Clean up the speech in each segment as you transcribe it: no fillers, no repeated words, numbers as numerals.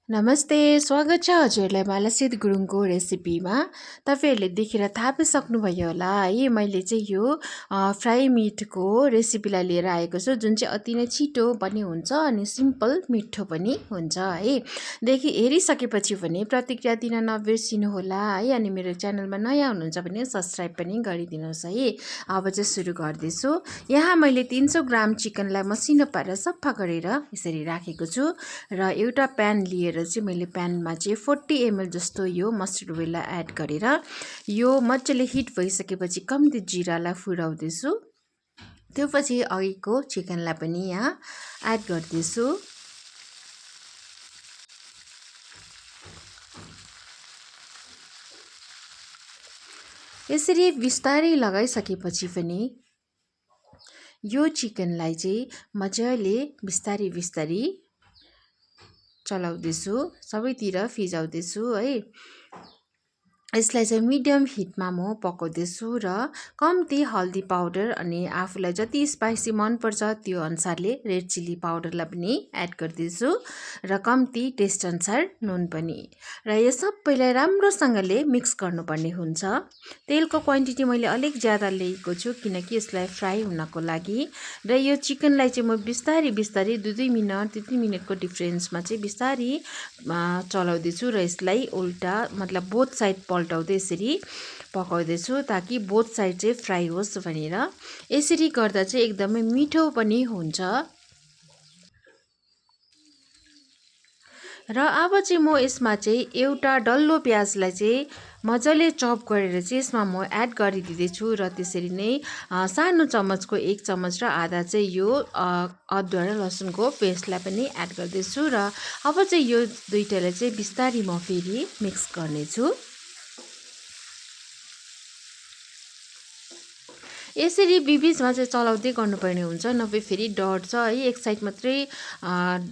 नमस्ते, स्वागत छ हजुरलाई मालासित गुरुङको रेसिपीमा। तपाईँहरूले देखेर थाहा पाइसक्नुभयो होला है, मैले चाहिँ यो फ्राई मिटको रेसिपीलाई लिएर आएको छु, जुन चाहिँ अति नै छिटो पनि हुन्छ अनि सिम्पल मिठो पनि हुन्छ है। हेरिसकेपछि भने प्रतिक्रिया दिन नबिर्सिनुहोला है, अनि मेरो च्यानलमा नयाँ हुनुहुन्छ भने सब्सक्राइब पनि गरिदिनुहोस् है। अब चाहिँ सुरु गर्दैछु। यहाँ मैले 300 ग्राम चिकनलाई मसिनो पारेर सफा गरेर यसरी राखेको छु र एउटा प्यान लिएर चाहिँ मैले प्यानमा चाहिँ 40 ml जस्तो यो मस्टर्ड ओइललाई एड गरेर यो मजाले हिट भइसकेपछि कम्ती जिरालाई फुराउँदैछु। त्यो पछि अघिको चिकनलाई पनि यहाँ एड गर्दैछु। यसरी बिस्तारै लगाइसकेपछि पनि यो चिकनलाई चाहिँ मजाले बिस्तारै चलाउँदैछु, सबैतिर फिजाउँदैछु है। यसलाई चाहिँ मिडियम हिटमा म पकाउँदैछु र कम्ती हल्दी पाउडर अनि आफूलाई जति स्पाइसी मनपर्छ त्यो अनुसारले रेड चिल्ली पाउडरलाई पनि एड गर्दैछु र कम्ती टेस्ट अनुसार नुन पनि। र यो सबैलाई राम्रोसँगले मिक्स गर्नुपर्ने हुन्छ। तेलको क्वान्टिटी मैले अलिक ज्यादा लिएको छु किनकि यसलाई फ्राई हुनको लागि। र यो चिकनलाई चाहिँ म बिस्तारै 2-2 मिनट 3 मिनटको डिफ्रेन्समा चाहिँ बिस्तारै चलाउँदैछु र यसलाई उल्टा मतलब बोथ साइड पल्टाउँदै यसरी पकाउँदैछु ताकि बोथ साइड चाहिँ फ्राई होस् भनेर। यसरी गर्दा चाहिँ एकदमै मिठो पनि हुन्छ। र अब चाहिँ म यसमा चाहिँ एउटा डल्लो प्याजलाई चाहिँ मजाले चप गरेर चाहिँ यसमा म एड गरिदिँदैछु र त्यसरी नै सानो चम्मचको 1 चम्मच र आधा चाहिँ यो अदुवा र लसुनको पेस्टलाई पनि एड गर्दैछु र अब चाहिँ यो दुईटालाई चाहिँ बिस्तारै म फेरि मिक्स गर्नेछु। यसरी बिचमा चाहिँ चलाउँदै गर्नुपर्ने हुन्छ, नभए फेरि डढ्छ है। एक साइड मात्रै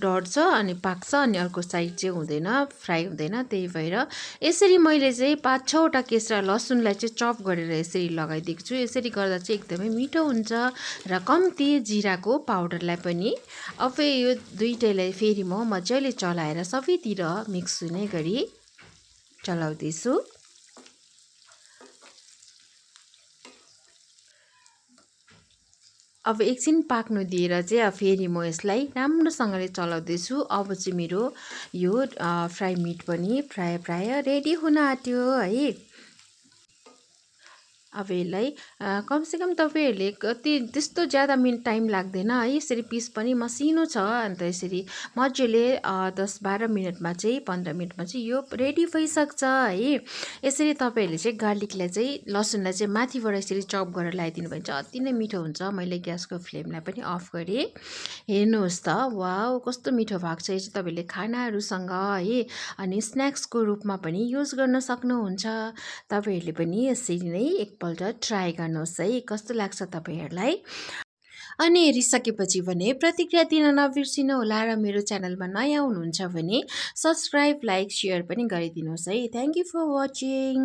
डढ्छ अनि पाक्छ अनि अर्को साइड चाहिँ हुँदैन, फ्राई हुँदैन। त्यही भएर यसरी मैले चाहिँ 5-6वटा केस्रा लसुनलाई चाहिँ चप गरेर यसरी लगाइदिएको छु। यसरी गर्दा चाहिँ एकदमै मिठो हुन्छ र कम्ती जिराको पाउडरलाई पनि। अब यो दुईटैलाई फेरि म मजाले चलाएर सबैतिर मिक्स हुने गरी चलाउँदैछु। अब एकछिन पाक्नु दिएर चाहिँ फेरि म यसलाई राम्रोसँगले चलाउँदैछु। अब चाहिँ मेरो यो फ्राई मिट पनि प्राय रेडी हुन आँट्यो है। अब यसलाई कमसेकम तपाईँहरूले कति त्यस्तो ज्यादा टाइम लाग्दैन है। यसरी पिस पनि मसिनो छ, अन्त यसरी मजाले 10-12 मिनटमा चाहिँ 15 मिनटमा चाहिँ यो रेडी भइसक्छ है। यसरी तपाईँहरूले चाहिँ गार्लिकलाई चाहिँ लसुनलाई चाहिँ माथिबाट यसरी चप गरेर लगाइदिनु भयो भने चाहिँ अति नै मिठो हुन्छ। मैले ग्यासको फ्लेमलाई पनि अफ गरेँ। हेर्नुहोस् त, वाउ कस्तो मिठो भएको छ। यो चाहिँ तपाईँहरूले खानाहरूसँग है अनि स्न्याक्सको रूपमा पनि युज गर्न सक्नुहुन्छ। तपाईँहरूले पनि यसरी नै एकपल्ट ट्राई गर्नुहोस् है, कस्तो लाग्छ तपाईँहरूलाई। अनि हेरिसकेपछि भने प्रतिक्रिया दिन नबिर्सिनु होला र मेरो च्यानलमा नयाँ हुनुहुन्छ भने सब्सक्राइब, लाइक, सेयर पनि गरिदिनुहोस् है। Thank you for watching.